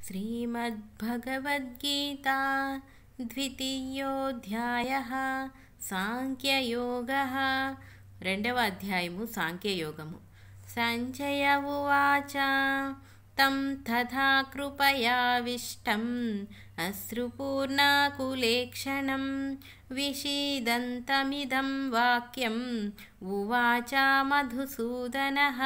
श्रीमद्भगवद्गीता द्वितीयोऽध्यायः साङ्ख्ययोगः రెండవ అధ్యాయము సాంఖ్యయోగము. సంజయ ఉవాచ తం తథా కృపయావిష్టం అశ్రుపూర్ణాకులేక్షణం విషీదంతమిదం వాక్యం ఉవాచ మధుసూదనః.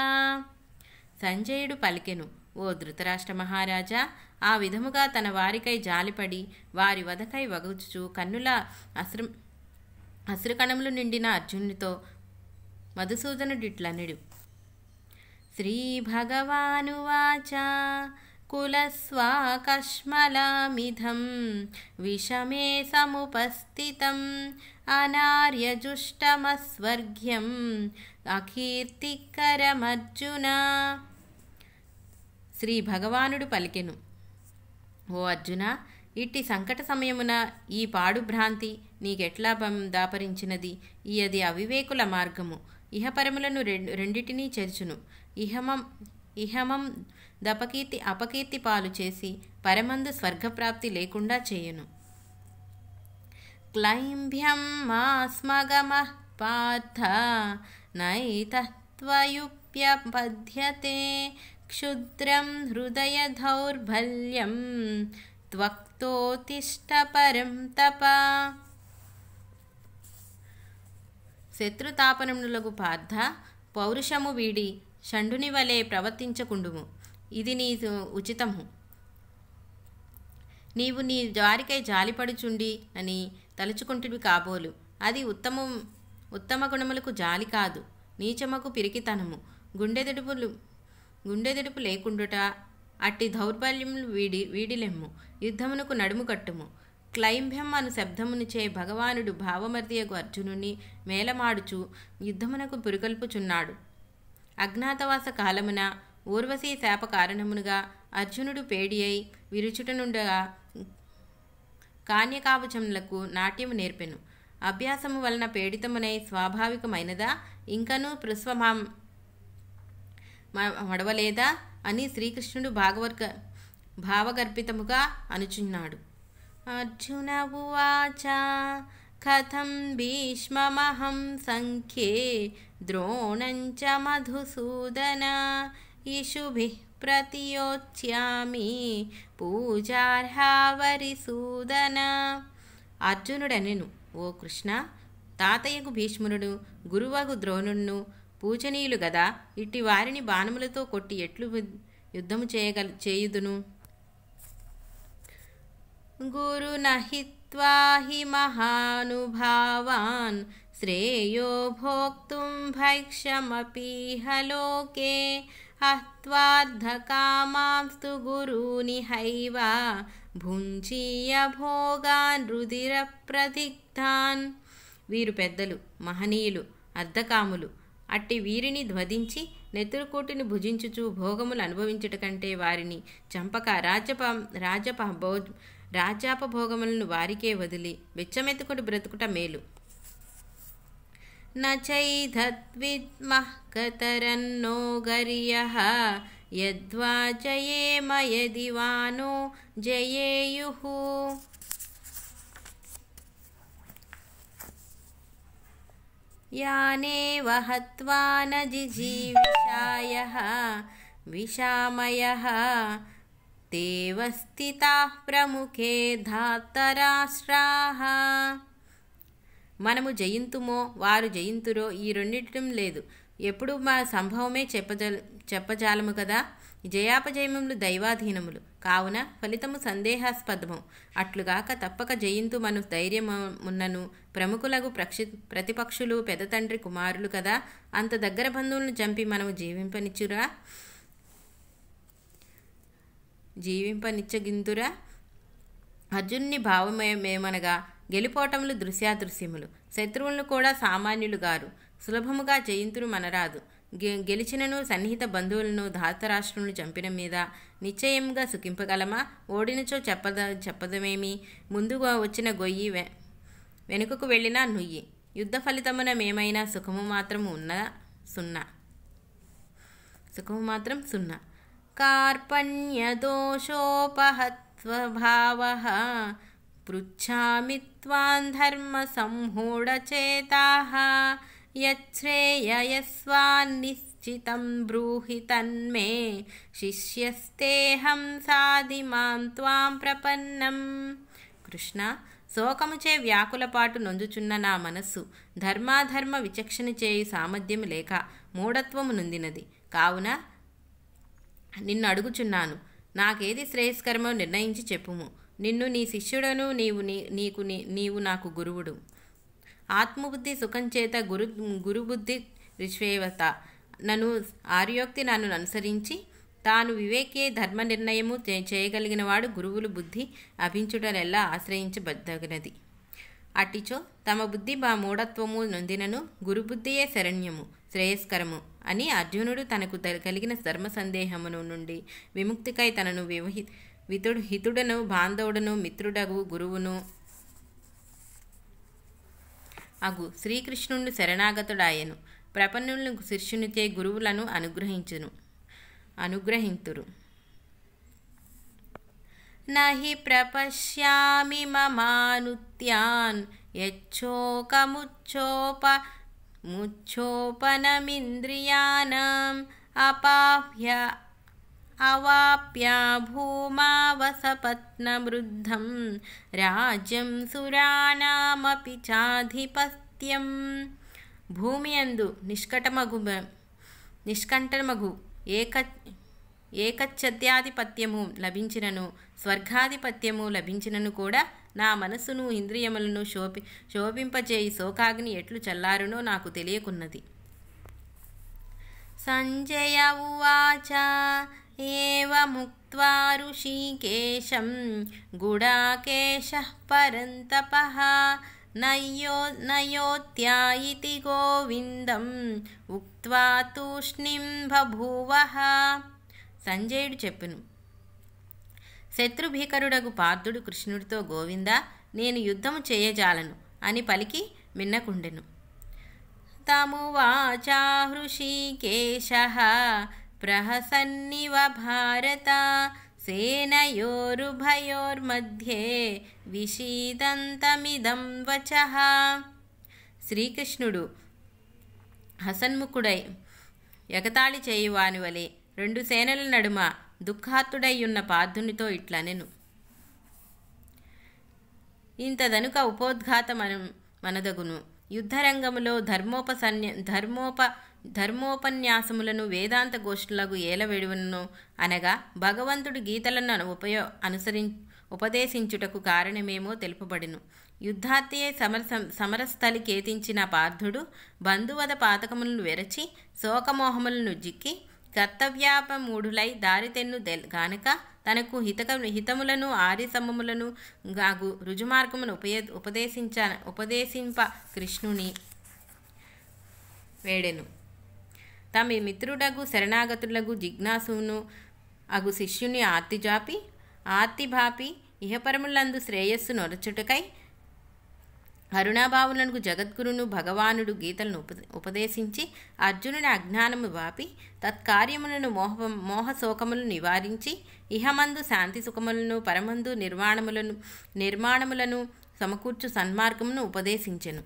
సంజయుడు పలికెను, ఓ ధృతరాష్ట్ర మహారాజా, ఆ విధముగా తన వారికై జాలిపడి వారి వధకై వగుచుచు కన్నుల అశ్రుకణములు నిండిన అర్జునునితో మధుసూదనుడిట్లనెడు. శ్రీభగవానువాచ కులస్వాకష్మలామిధం విషమే సముపస్థితం అనార్యజుష్టమస్వర్గ్యం అకీర్తికరమర్జున. శ్రీ భగవానుడు పలికెను, ఓ అర్జున, ఇట్టి సంకట సమయమున ఈ పాడు భ్రాంతి నీకెట్లా దాపరించినది? అది అవివేకుల మార్గము. ఇహపరములను రెండిటినీ చెరుచును. ఇహమం దపకీర్తి అపకీర్తి పాలు చేసి పరమందు స్వర్గప్రాప్తి లేకుండా చేయును. క్లైంభ్యం మాస్మగమః పార్థ నైతత్వయుప్యపద్యతే క్షుద్రం హృదయ దౌర్బల్యం త్వక్తోతిష్ట పరం తప. శత్రుతాపనములకు పార్థ, పౌరుషము వీడి షండుని వలె ప్రవర్తించకుండుము. ఇది నీ ఉచితము. నీవు నీ వారికై జాలిపడుచుండి అని తలుచుకుంటువి కాబోలు. అది ఉత్తమ గుణములకు జాలి కాదు, నీచమకు పిరికితనము. గుండెదిడుపు లేకుండుట. అట్టి దౌర్బల్యములు వీడిలెమ్ము. యుద్ధమునకు నడుము కట్టుము. క్లైంభ్యం అను శబ్దమునిచే భగవానుడు భావమర్దియగు అర్జునుని మేలమాడుచు యుద్ధమునకు పురికొల్పుచున్నాడు. అజ్ఞాతవాస కాలమున ఊర్వశీ శాప కారణమునుగా అర్జునుడు పేడి అయి విరుచుటనుండగా కాన్యకావచములకు నాట్యము నేర్పెను. అభ్యాసము వలన పేడితమునై స్వాభావికమైనదా, ఇంకనూ ప్రస్వభాం మడవలేదా అని శ్రీకృష్ణుడు భావగర్భితముగా అనుచున్నాడు. అర్జున ఉవాచ కథం భీష్మమహం సంఖ్యే ద్రోణంచ మధుసూదన ఇషుభిః ప్రతియోచ్యామి పూజార్హావరిసూదన. అర్జునుడనెను, ఓ కృష్ణ, తాతయ్యకు భీష్మునుడు, గురువగు ద్రోణుడును పూజనీయులు గదా. ఇట్టి వారిని బాణములతో కొట్టి ఎట్లు యుద్ధము చేయుదును? గురునహిత్వా హి మహానుభావాన్ శ్రేయో భోక్తుం భైక్షమపీహ లోకే అహ్త్వార్థకామాంస్తు గురూనిహైవ భుంజీయ భోగాన్ రుధిర ప్రదిగ్ధాన్. వీరు పెద్దలు, మహనీయులు, అర్ధకాములు. అట్టి వీరిని ధ్వదించి నెత్తురుకోటిని భుజించుచు భోగములు అనుభవించుట కంటే వారిని చంపక రాజ్యాపభోగములను వారికే వదిలి వెచ్చమెత్తుకుని బ్రతుకుట మేలు. నచైధద్విద్మః కతరన్నో గర్యః యద్వా జయేమ యదివానో జయేయుః. యానేవ హత్వా న జిజీవిషాయః విషామయః తేవ స్థితాః ప్రముఖే ధార్తరాష్ట్రాః. మనము జయింతుమో వారు జయింతురో ఈ రెండింటిం లేదు. ఎప్పుడు మా సంభవమే చెప్పజాలము కదా. జయాపజయములు దైవాధీనములు కావున ఫలితము సందేహాస్పదము. అట్లుగాక తప్పక జయింతు మను ధైర్యమున్నను ప్రముఖులకు ప్రతిపక్షులు పెదతండ్రి కుమారులు కదా. అంత దగ్గర బంధువులను చంపి మనము జీవింపనిచ్చగింతురా? అర్జునుని భావమేమనగా గెలిపోవటములు దృశ్యాదృశ్యములు. శత్రువులను కూడా సామాన్యులు గారు. సులభముగా జయింతును మనరాదు. గెలిచినను సన్నిహిత బంధువులను ధార్తరాష్ట్రులను చంపిన మీద నిశ్చయంగా సుఖింపగలమా? ఓడినచో చెప్పదమేమి? ముందుగా వచ్చిన గొయ్యి వెనుకకు వెళ్ళినా నుయ్యి. యుద్ధ ఫలితమున మేమైనా సుఖము మాత్రం సున్నా. కార్పణ్యదోషోపహత్స్వభావః పృచ్ఛామి త్వాం ధర్మసంమూఢచేతాః యచ్ఛ్రేయయస్వాన్నిశ్చితం బ్రూహి తన్మే శిష్యస్తేహం సాధిమాం త్వాం ప్రపన్నం. కృష్ణ, శోకముచే వ్యాకులపాటు నొందుచున్న నా మనస్సు ధర్మాధర్మ విచక్షణ చేయు సామర్థ్యము లేక మూఢత్వము నొందినది. కావున నిన్ను అడుగుచున్నాను, నాకేది శ్రేయస్కరమో నిర్ణయించి చెప్పుము. నిన్ను నీ శిష్యుడను, నీవు నాకు గురువుడు. ఆత్మబుద్ధి సుఖం చేత గురుబుద్ధి రిష్వేవత నన్ను ఆర్యోక్తి నన్ను అనుసరించి తాను వివేకే ధర్మ నిర్ణయము చేయగలిగిన వాడు గురువులు బుద్ధి అభించుటనెల్లా ఆశ్రయించబద్దగినది. అట్టిచో తమ బుద్ధి మా మూఢత్వము నొందినను గురుబుద్ధియే శరణ్యము శ్రేయస్కరము అని అర్జునుడు తనకు కలిగిన ధర్మ సందేహమును నుండి విముక్తికై తనను హితుడను బాంధవుడను మిత్రుడగు గురువును అగు శ్రీకృష్ణుడు శరణాగతుడాయను. ప్రపన్నులను శిష్యునిచే గురువులను అనుగ్రహింతురు. నహి ప్రపశ్యామి మమానుత్యాన్ యచ్చోకముచ్చోపనమింద్రియాణం అవాప్య భూమావసపత్నమృద్ధం రాజ్యం సురాణమపి చాధిపత్యం. భూమి యందు నిష్కంఠమగు ఏకచ్ఛత్యాధిపత్యము లభించినను స్వర్గాధిపత్యము లభించినను కూడా నా మనస్సును ఇంద్రియములను శోభింపచేయి శోకాగ్ని ఎట్లు చల్లారునో నాకు తెలియకున్నది. సంజయ ఉవాచ ఏవముక్త్వా ఋషికేశం గుడాకేశః పరంతపః నయోత్యాయితి గోవిందం ఉక్త్వా తూష్ణీం బభూవః. సంజయుడు చెప్పును, శత్రుభీకరుడగు పార్థుడు కృష్ణుడితో, గోవిందా, నేను యుద్ధము చేయజాలను అని పలికి మిన్నకుండెను. తమువాచ హృషీకేశః ప్రహసన్నివ భారత సేనయోరుభయోర్మధ్యే విషీదంతమిదం వచః. శ్రీకృష్ణుడు హసన్ముఖుడై ఎగతాళి చేయువాని వలె రెండు సేనల నడుమ దుఃఖాతుడైయున్న పార్థునితో ఇట్లనెను. ఇంతదనుక ఉపోద్ఘాతమనదగును. యుద్ధరంగములో ధర్మోపన్యాసములను వేదాంత గోష్ఠులకు ఏలవెడువను అనగా భగవంతుడు గీతలను ఉపదేశించుటకు కారణమేమో తెలుపబడిను. యుద్ధాత్యే సమరస్థలి కేతించిన పార్థుడు బంధువద పాతకములను వెరచి శోకమోహములను జిక్కి కర్తవ్యాపమూఢులై దారితెన్ను గానక తనకు హితములను ఆర్యసమ్మములను గాగు రుజుమార్గమును ఉపదేశింప కృష్ణుని వేడెను. తమ మిత్రుడగు శరణాగతులకు జిజ్ఞాసును అగు శిష్యుని ఆర్తిభాపి ఇహపరములందు శ్రేయస్సు నొరచుటకై అరుణాభావులకు జగద్గురును భగవానుడు గీతలను ఉపదేశించి అర్జునుని అజ్ఞానము వాపి తత్కార్యములను మోహశోకములను నివారించి ఇహమందు శాంతి సుఖములను పరమందు నిర్మాణములను సమకూర్చు సన్మార్గమును ఉపదేశించెను.